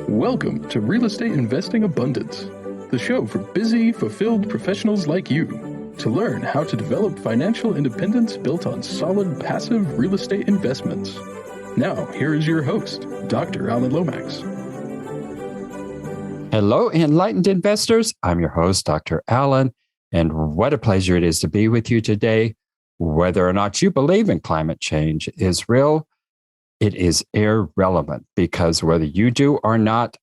Welcome to Real Estate Investing Abundance, the show for busy, fulfilled professionals like you to learn how to develop financial independence built on solid, passive real estate investments. Now, here is your host, Dr. Alan Lomax. Hello, enlightened investors. I'm your host, Dr. Alan, and what a pleasure it is to be with you today. Whether or not you believe in climate change is real, it is irrelevant, because whether you do or not,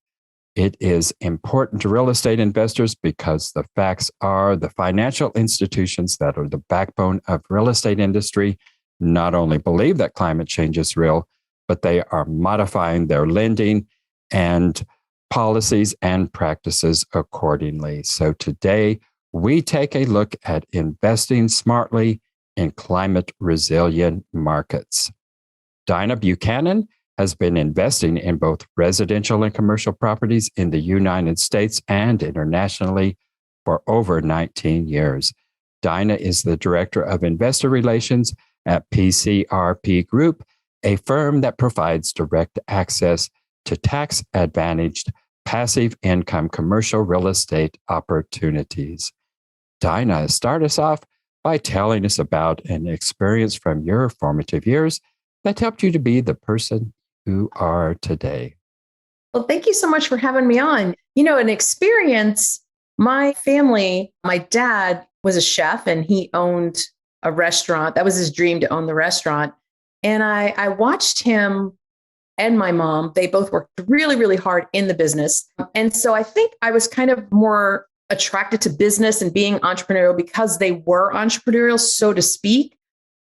it is important to real estate investors, because the facts are the financial institutions that are the backbone of real estate industry not only believe that climate change is real, but they are modifying their lending and policies and practices accordingly. So today, we take a look at investing smartly in climate resilient markets. Dina Buchanan has been investing in both residential and commercial properties in the United States and internationally for over 19 years. Dina is the Director of Investor Relations at PCRP Group, a firm that provides direct access to tax-advantaged passive income commercial real estate opportunities. Dina, start us off by telling us about an experience from your formative years that helped you to be the person you are today. Well, thank you so much for having me on. An experience, my family, my dad was a chef and he owned a restaurant. That was his dream, to own the restaurant. And I watched him and my mom. They both worked really, really hard in the business. And so I think I was kind of more attracted to business and being entrepreneurial because they were entrepreneurial, so to speak.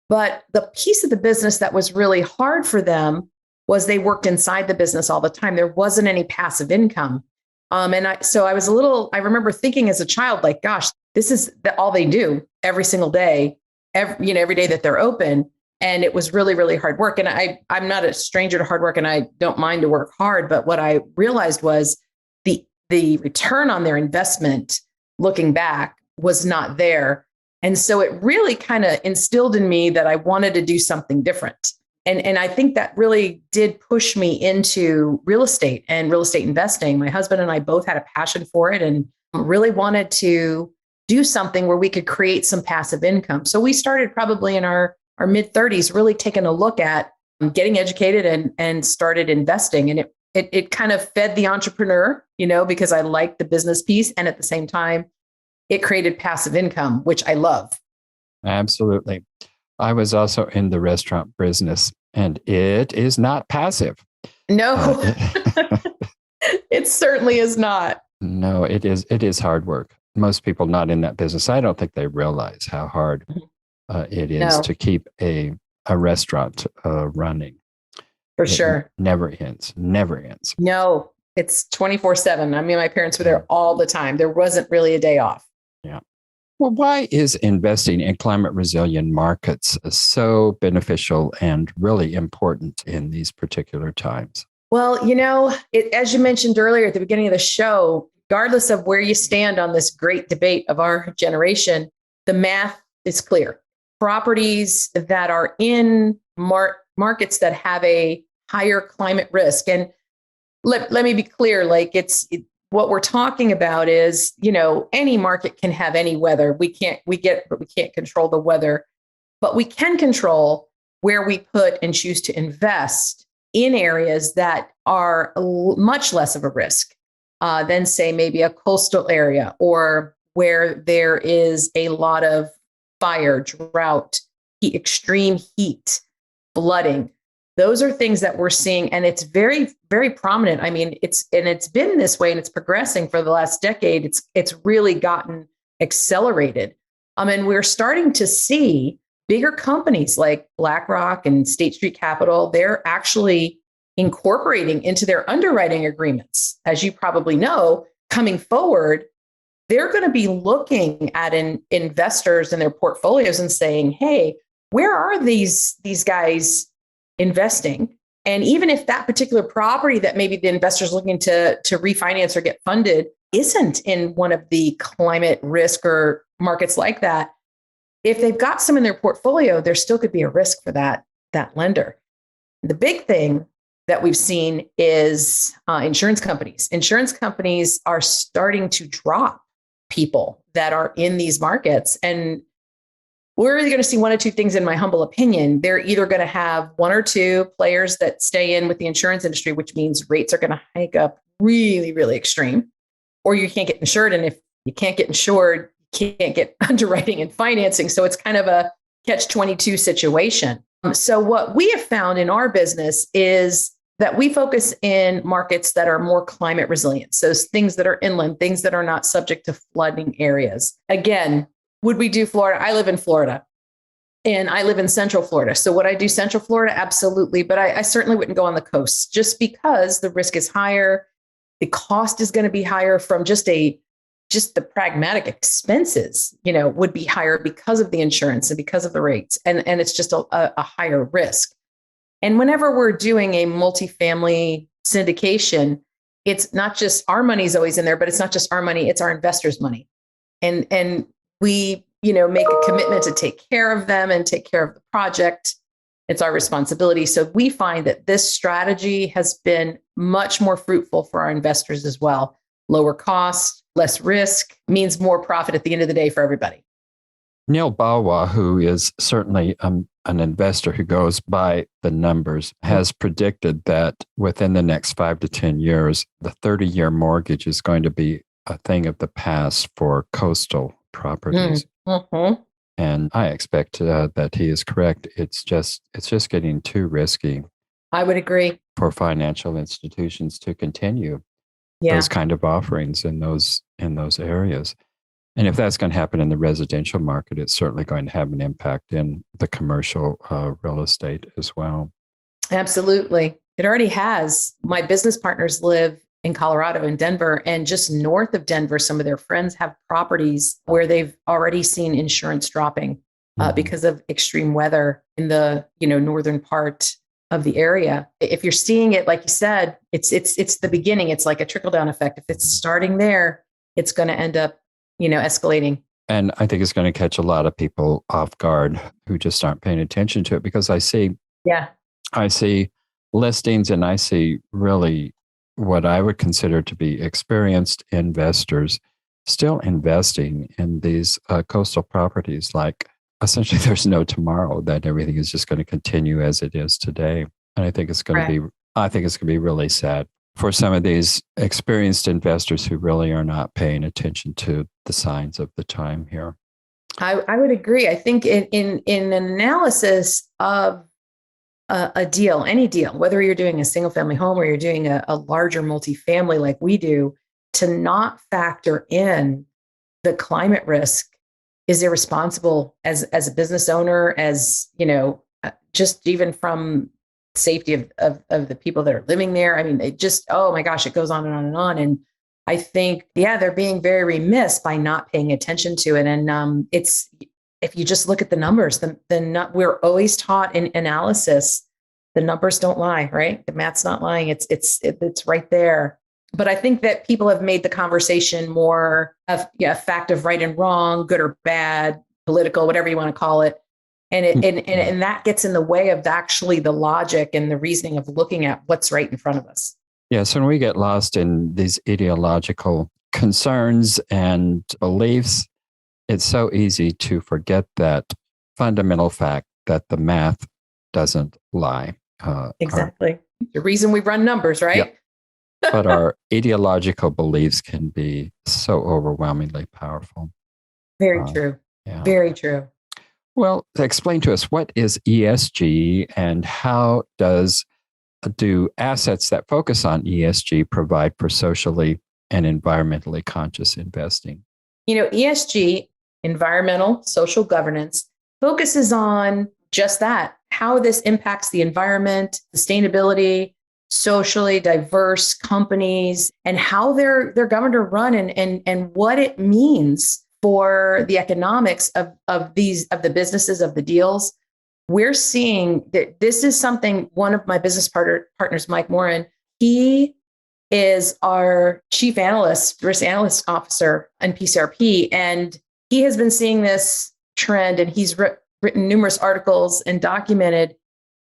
But the piece of the business that was really hard for them was they worked inside the business all the time. There wasn't any passive income. I remember thinking as a child, like, gosh, this is all they do every single day, every day that they're open. And it was really, really hard work. And I'm not a stranger to hard work, and I don't mind to work hard. But what I realized was the return on their investment, looking back, was not there. And so it really kind of instilled in me that I wanted to do something different. And I think that really did push me into real estate and real estate investing. My husband and I both had a passion for it and really wanted to do something where we could create some passive income. So we started probably in our mid 30s, really taking a look at getting educated and started investing. And it kind of fed the entrepreneur, because I liked the business piece. And at the same time, it created passive income, which I love. Absolutely. I was also in the restaurant business, and it is not passive. No, it certainly is not. No, it is hard work. Most people not in that business, I don't think they realize how hard it is to keep a restaurant running. For sure. Never ends. No, it's 24/7. I mean, my parents were there all the time. There wasn't really a day off. Yeah. Well, why is investing in climate resilient markets so beneficial and really important in these particular times? Well, as you mentioned earlier at the beginning of the show, regardless of where you stand on this great debate of our generation, the math is clear. Properties that are in markets that have a higher climate risk. And let me be clear, what we're talking about is, any market can have any weather. We can't control the weather, but we can control where we put and choose to invest in areas that are much less of a risk than, say, maybe a coastal area, or where there is a lot of fire, drought, extreme heat, flooding. Those are things that we're seeing, and it's very, very prominent. I mean, it's been this way, and it's progressing for the last decade. It's really gotten accelerated. And we're starting to see bigger companies like BlackRock and State Street Capital. They're actually incorporating into their underwriting agreements, as you probably know, coming forward. They're going to be looking at investors in their portfolios and saying, "Hey, where are these guys investing?" And even if that particular property that maybe the investor's looking to refinance or get funded isn't in one of the climate risk or markets like that, if they've got some in their portfolio, there still could be a risk for that lender. The big thing that we've seen is insurance companies. Insurance companies are starting to drop people that are in these markets. And we're either going to see one or two things, in my humble opinion. They're either going to have one or two players that stay in with the insurance industry, which means rates are going to hike up really, really extreme, or you can't get insured. And if you can't get insured, you can't get underwriting and financing. So it's kind of a catch-22 situation. So what we have found in our business is that we focus in markets that are more climate resilient. So things that are inland, things that are not subject to flooding areas. Again, would we do Florida? I live in Florida and I live in Central Florida. So would I do Central Florida? Absolutely. But I certainly wouldn't go on the coast just because the risk is higher. The cost is going to be higher from just the pragmatic expenses, would be higher because of the insurance and because of the rates. And it's just a higher risk. And whenever we're doing a multifamily syndication, it's not just our money's always in there, but it's not just our money, it's our investors' money. And we, make a commitment to take care of them and take care of the project. It's our responsibility. So we find that this strategy has been much more fruitful for our investors as well. Lower cost, less risk, means more profit at the end of the day for everybody. Neil Bawa, who is certainly an investor who goes by the numbers, has predicted that within the next 5 to 10 years, the 30-year mortgage is going to be a thing of the past for coastal properties. Mm-hmm. And I expect that he is correct. It's just getting too risky. I would agree. For financial institutions to continue those kind of offerings in those areas. And if that's going to happen in the residential market, it's certainly going to have an impact in the commercial real estate as well. Absolutely. It already has. My business partners live in Colorado, in Denver, and just north of Denver, some of their friends have properties where they've already seen insurance dropping because of extreme weather in the northern part of the area. If you're seeing it, like you said, it's the beginning. It's like a trickle-down effect. If it's starting there, it's going to end up escalating. And I think it's going to catch a lot of people off guard who just aren't paying attention to it, because I see listings and I see really what I would consider to be experienced investors still investing in these coastal properties. Like essentially there's no tomorrow, that everything is just going to continue as it is today. And I think it's going to be really sad for some of these experienced investors who really are not paying attention to the signs of the time here. I would agree. I think in an analysis of a deal, any deal, whether you're doing a single family home or you're doing a larger multifamily like we do, to not factor in the climate risk is irresponsible as a business owner, just even from safety of the people that are living there. I mean, it just, oh my gosh, it goes on and on and on. And I think, they're being very remiss by not paying attention to it. And if you just look at the numbers, then we're always taught in analysis, the numbers don't lie, right? The math's not lying. It's right there. But I think that people have made the conversation more of a fact of right and wrong, good or bad, political, whatever you want to call it. And that gets in the way of actually the logic and the reasoning of looking at what's right in front of us. Yes, when we get lost in these ideological concerns and beliefs, it's so easy to forget that fundamental fact that the math doesn't lie. Exactly. The reason we run numbers, right? Yep. But our ideological beliefs can be so overwhelmingly powerful. Very true. Yeah. Very true. Well, explain to us, what is ESG and how do assets that focus on ESG provide for socially and environmentally conscious investing? ESG, environmental, social governance, focuses on just that, how this impacts the environment, sustainability, socially diverse companies, and how they're governed or run, and what it means for the economics of the businesses, of the deals. We're seeing that this is something, one of my business partners, Mike Morin, he is our chief risk analyst officer in PCRP. And he has been seeing this trend, and he's written numerous articles and documented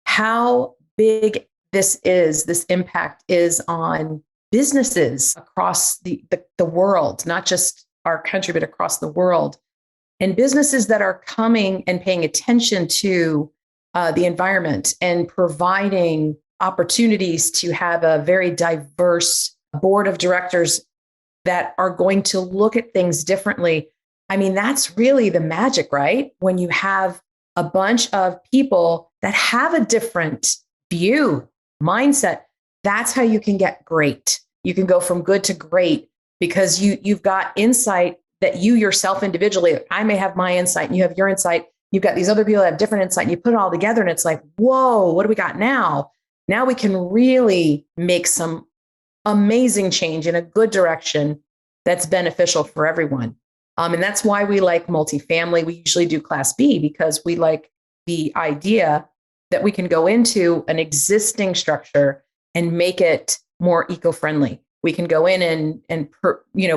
how big this impact is on businesses across the world, not just our country, but across the world. And businesses that are coming and paying attention to the environment and providing opportunities to have a very diverse board of directors that are going to look at things differently. I mean, that's really the magic, right? When you have a bunch of people that have a different view, mindset, that's how you can get great. You can go from good to great because you've got insight that you yourself individually, I may have my insight and you have your insight. You've got these other people that have different insight and you put it all together and it's like, whoa, what do we got now? Now we can really make some amazing change in a good direction that's beneficial for everyone. And that's why we like multifamily. We usually do Class B because we like the idea that we can go into an existing structure and make it more eco-friendly. We can go in and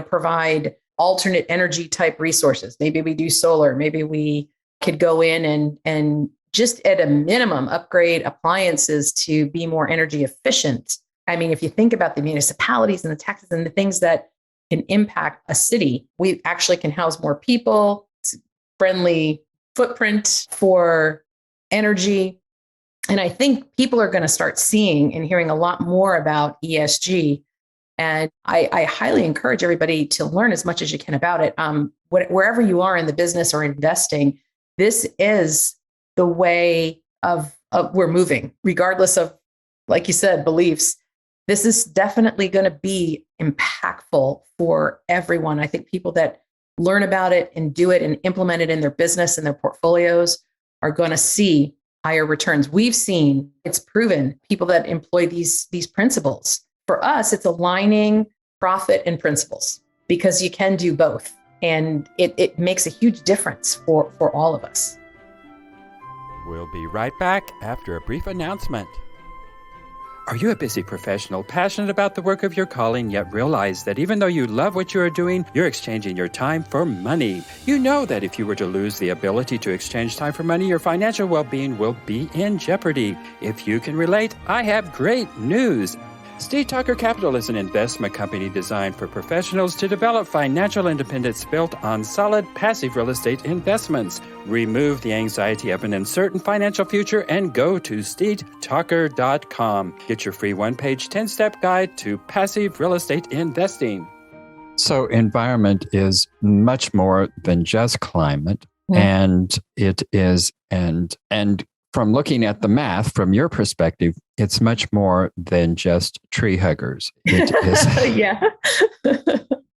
provide alternate energy type resources. Maybe we do solar. Maybe we could go in and just at a minimum upgrade appliances to be more energy efficient. I mean, if you think about the municipalities and the taxes and the things that can impact a city, we actually can house more people. It's a friendly footprint for energy. And I think people are going to start seeing and hearing a lot more about ESG. And I highly encourage everybody to learn as much as you can about it. Wherever you are in the business or investing, this is the way of we're moving, regardless of, like you said, beliefs. This is definitely going to be impactful for everyone. I think people that learn about it and do it and implement it in their business and their portfolios are going to see higher returns. We've seen, it's proven, people that employ these principles. For us, it's aligning profit and principles because you can do both. And it makes a huge difference for all of us. We'll be right back after a brief announcement. Are you a busy professional, passionate about the work of your calling, yet realize that even though you love what you are doing, you're exchanging your time for money? You know that if you were to lose the ability to exchange time for money, your financial well-being will be in jeopardy. If you can relate, I have great news. Steed Tucker Capital is an investment company designed for professionals to develop financial independence built on solid passive real estate investments. Remove the anxiety of an uncertain financial future and go to steedtucker.com. Get your free one-page 10-step guide to passive real estate investing. So environment is much more than just climate, and it is and from looking at the math from your perspective, it's much more than just tree huggers. It is, yeah.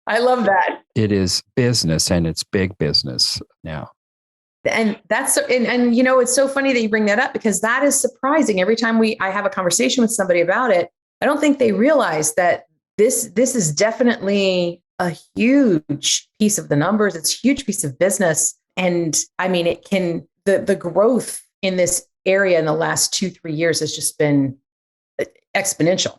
I love that. It is business, and it's big business now. And that's and you know, it's so funny that you bring that up because that is surprising. Every time I have a conversation with somebody about it, I don't think they realize that this is definitely a huge piece of the numbers. It's a huge piece of business. And I mean, it can the growth in this area in the last 2-3 years has just been exponential.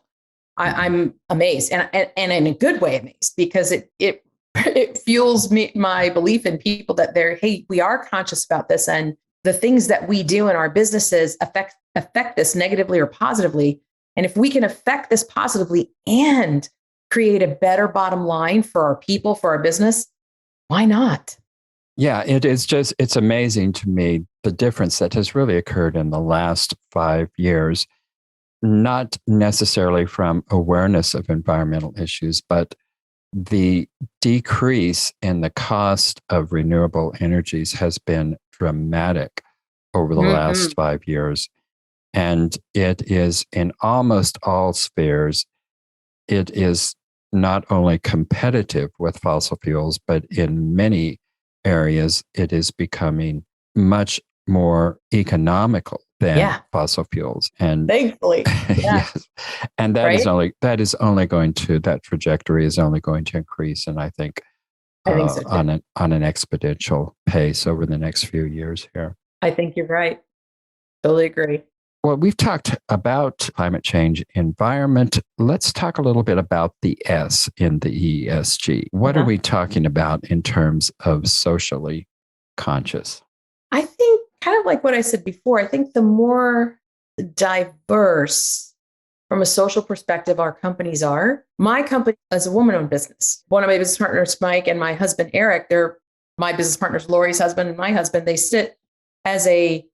I'm amazed and in a good way amazed because it fuels my belief in people that we are conscious about this and the things that we do in our businesses affect this negatively or positively. And if we can affect this positively and create a better bottom line for our people, for our business, why not? Yeah, it's amazing to me the difference that has really occurred in the last 5 years, not necessarily from awareness of environmental issues, but the decrease in the cost of renewable energies has been dramatic over the last 5 years. And it is in almost all spheres, it is not only competitive with fossil fuels, but in many areas, it is becoming much more economical than fossil fuels. And thankfully, yes. And that that trajectory is only going to increase. And I think so too. on an exponential pace over the next few years here. I think you're right. Totally agree. Well, we've talked about climate change, environment. Let's talk a little bit about the S in the ESG. What are we talking about in terms of socially conscious? I think kind of like what I said before, I think the more diverse from a social perspective our companies are. My company is a woman-owned business. One of my business partners, Mike, and my husband, Eric, they're my business partners, Lori's husband and my husband. They sit as a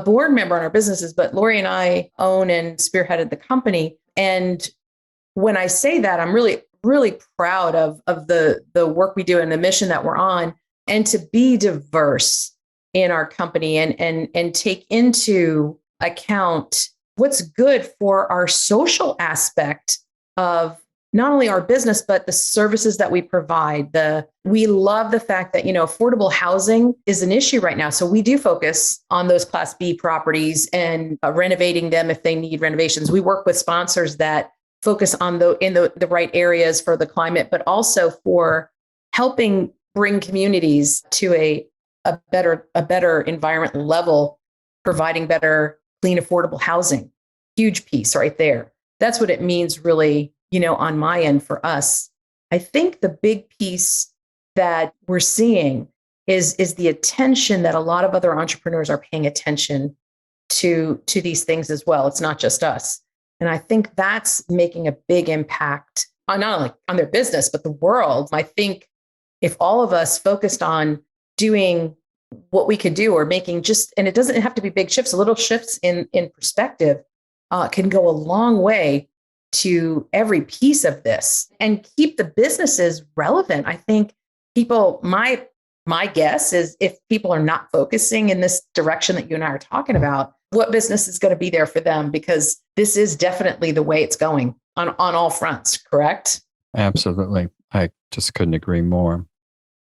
board member on our businesses, but Lori and I own and spearheaded the company. And when I say that, I'm really, really proud of the work we do and the mission that we're on, and to be diverse in our company and take into account what's good for our social aspect of not only our business, but the services that we provide. We love the fact that, affordable housing is an issue right now. So we do focus on those Class B properties and renovating them if they need renovations. We work with sponsors that focus on the right areas for the climate, but also for helping bring communities to a better environment level, providing better, clean, affordable housing. Huge piece right there. That's what it means really, on my end for us. I think the big piece that we're seeing is the attention that a lot of other entrepreneurs are paying attention to these things as well. It's not just us. And I think that's making a big impact on not only on their business, but the world. I think if all of us focused on doing what we could do or making and it doesn't have to be big shifts, little shifts in perspective can go a long way to every piece of this and keep the businesses relevant. I think people, my guess is if people are not focusing in this direction that you and I are talking about, what business is going to be there for them? Because this is definitely the way it's going on all fronts, correct? Absolutely. I just couldn't agree more.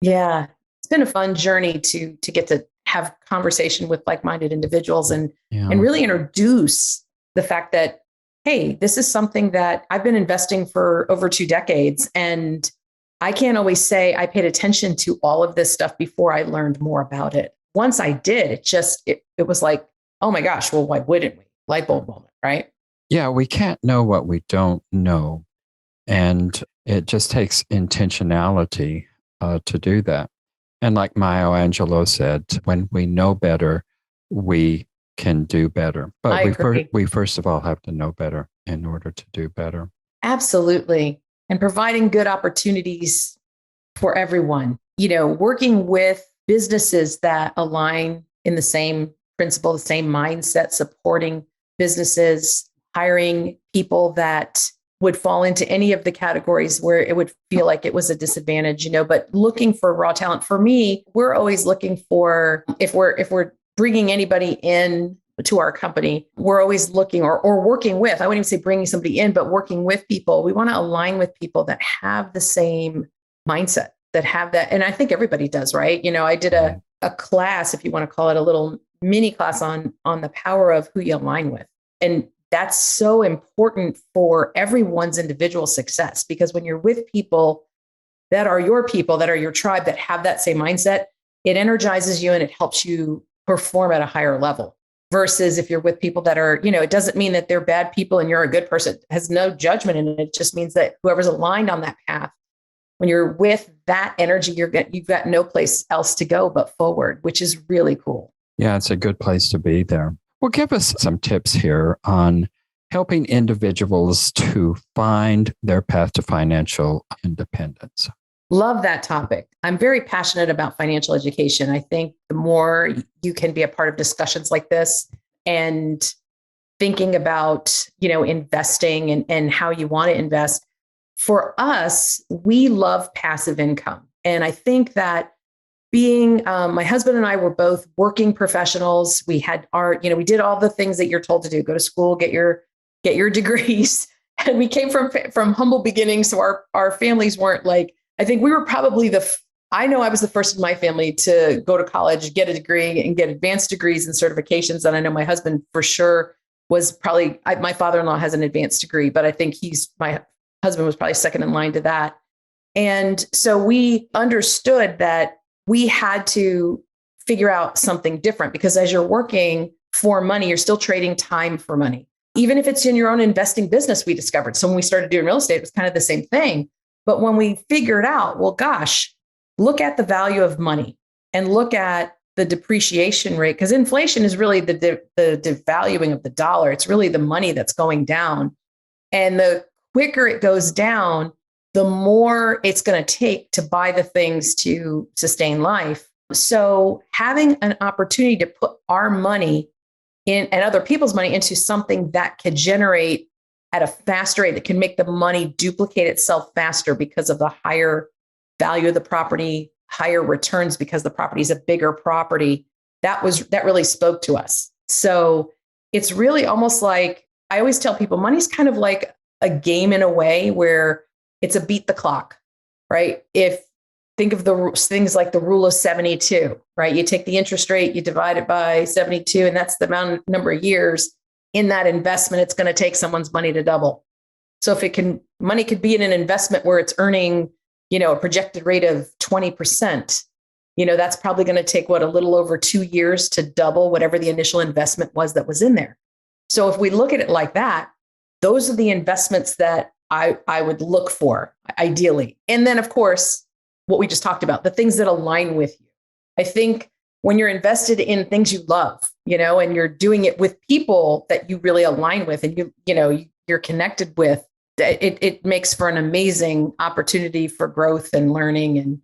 Yeah. It's been a fun journey to get to have conversation with like-minded individuals and really introduce the fact that, hey, this is something that I've been investing for over 2 decades. And I can't always say I paid attention to all of this stuff before I learned more about it. Once I did, it was like, oh my gosh, well, why wouldn't we? Light bulb moment, right? Yeah, we can't know what we don't know. And it just takes intentionality to do that. And like Maya Angelou said, when we know better, we can do better. But we first of all have to know better in order to do better. Absolutely. And providing good opportunities for everyone. Working with businesses that align in the same principle, the same mindset, supporting businesses, hiring people that would fall into any of the categories where it would feel like it was a disadvantage, but looking for raw talent. For me, we're always looking for, if we're bringing anybody in to our company, we're always looking or working with, I wouldn't even say bringing somebody in, but working with people. We want to align with people that have the same mindset, that have that. And I think everybody does, right? I did a class, if you want to call it a little mini class on the power of who you align with. And that's so important for everyone's individual success, because when you're with people that are your tribe, that have that same mindset, it energizes you and it helps you perform at a higher level. Versus if you're with people that are, it doesn't mean that they're bad people and you're a good person. It has no judgment in it. It just means that whoever's aligned on that path, when you're with that energy, you've got no place else to go but forward, which is really cool. Yeah, it's a good place to be there. Well, give us some tips here on helping individuals to find their path to financial independence. Love that topic. I'm very passionate about financial education. I think the more you can be a part of discussions like this and thinking about, investing and how you want to invest. For us, we love passive income. And I think that being, my husband and I were both working professionals. We had we did all the things that you're told to do, go to school, get your degrees. And we came from humble beginnings. So our families weren't like, I think we were probably I know I was the first in my family to go to college, get a degree and get advanced degrees and certifications. And I know my husband for sure was probably, my father-in-law has an advanced degree, but I think my husband was probably second in line to that. And so we understood that we had to figure out something different, because as you're working for money, you're still trading time for money. Even if it's in your own investing business, we discovered. So when we started doing real estate, it was kind of the same thing. But when we figured out, well, gosh, look at the value of money and look at the depreciation rate, because inflation is really the devaluing of the dollar. It's really the money that's going down. And the quicker it goes down, the more it's going to take to buy the things to sustain life. So having an opportunity to put our money in and other people's money into something that could generate at a faster rate, that can make the money duplicate itself faster because of the higher value of the property, higher returns because the property is a bigger property, that really spoke to us. So it's really almost like, I always tell people, money's kind of like a game in a way where it's a beat the clock, right? Think of the things like the rule of 72, right? You take the interest rate, you divide it by 72, and that's the number of years in that investment it's going to take someone's money to double. So if money could be in an investment where it's earning, a projected rate of 20%, that's probably going to take a little over 2 years to double whatever the initial investment was that was in there. So if we look at it like that, those are the investments that I would look for ideally. And then of course, what we just talked about, the things that align with you. I think when you're invested in things you love, and you're doing it with people that you really align with and you're connected with, it makes for an amazing opportunity for growth and learning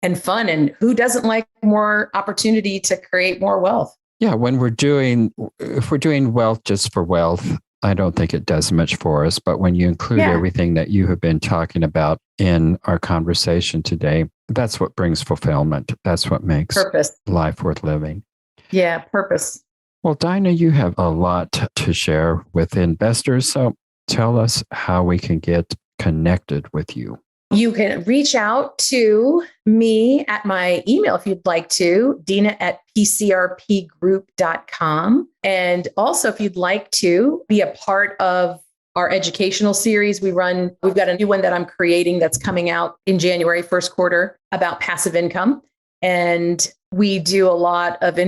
and fun. And who doesn't like more opportunity to create more wealth? Yeah, if we're doing wealth just for wealth, I don't think it does much for us. But when you include everything that you have been talking about in our conversation today, that's what brings fulfillment. That's what makes life worth living. Yeah, purpose. Well, Dina, you have a lot to share with investors. So tell us how we can get connected with you. You can reach out to me at my email if you'd like to, Dina at PCRPgroup.com. And also, if you'd like to be a part of our educational series we've got a new one that I'm creating that's coming out in January, first quarter, about passive income. And we do a lot of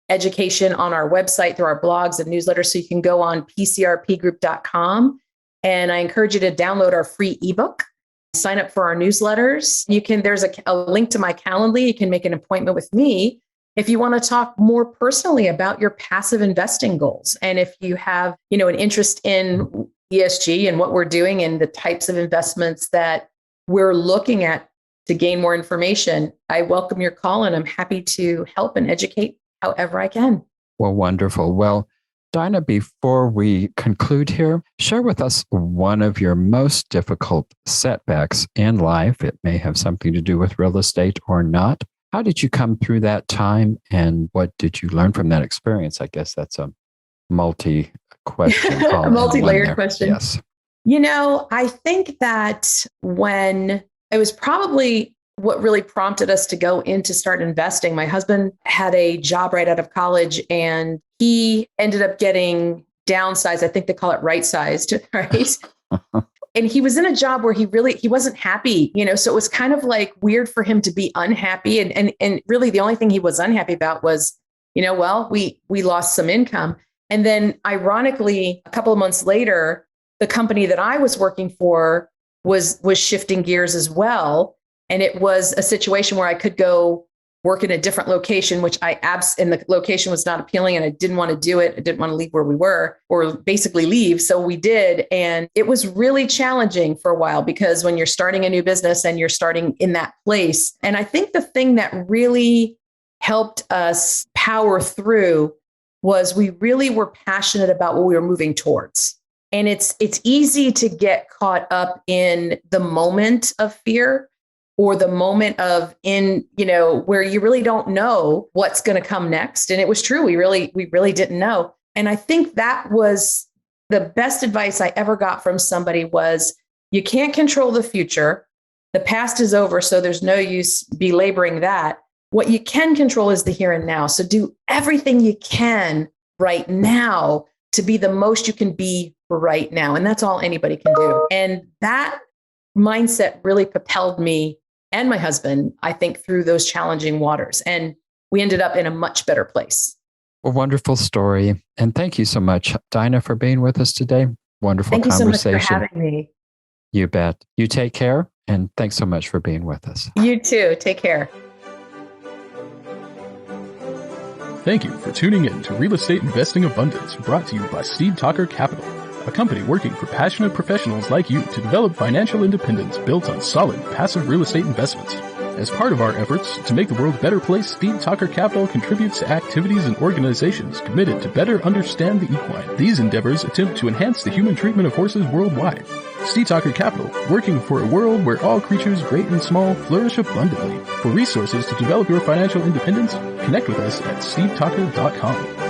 education on our website through our blogs and newsletters. So you can go on PCRPgroup.com. And I encourage you to download our free ebook. Sign up for our newsletters. There's a link to my Calendly. You can make an appointment with me if you want to talk more personally about your passive investing goals. And if you have, an interest in ESG and what we're doing and the types of investments that we're looking at to gain more information, I welcome your call and I'm happy to help and educate however I can. Well, wonderful. Well, Dina, before we conclude here, share with us one of your most difficult setbacks in life. It may have something to do with real estate or not. How did you come through that time and what did you learn from that experience? I guess that's a multi-question. A multi-layered question. Yes. I think that when it was probably what really prompted us to go in to start investing. My husband had a job right out of college and he ended up getting downsized. I think they call it right-sized, right? And he was in a job where he wasn't happy, so it was kind of like weird for him to be unhappy. And really the only thing he was unhappy about was, we lost some income. And then ironically, a couple of months later, the company that I was working for was shifting gears as well. And it was a situation where I could go work in a different location, which and the location was not appealing and I didn't want to do it. I didn't want to leave where we were or basically leave. So we did. And it was really challenging for a while because when you're starting a new business and you're starting in that place. And I think the thing that really helped us power through was we really were passionate about what we were moving towards. And it's easy to get caught up in the moment of fear or the moment of where you really don't know what's going to come next. And it was true. We really didn't know. And I think that was the best advice I ever got from somebody was you can't control the future. The past is over. So there's no use belaboring that. What you can control is the here and now. So do everything you can right now to be the most you can be right now. And that's all anybody can do. And that mindset really propelled me and my husband, I think, through those challenging waters. And we ended up in a much better place. A wonderful story. And thank you so much, Dina, for being with us today. Wonderful conversation. Thank you so much for having me. You bet. You take care. And thanks so much for being with us. You too. Take care. Thank you for tuning in to Real Estate Investing Abundance, brought to you by Steve Talker Capital, a a company working for passionate professionals like you to develop financial independence built on solid, passive real estate investments. As part of our efforts to make the world a better place, Steve Talker Capital contributes to activities and organizations committed to better understand the equine. These endeavors attempt to enhance the human treatment of horses worldwide. Steve Talker Capital, working for a world where all creatures, great and small, flourish abundantly. For resources to develop your financial independence, connect with us at stevetalker.com.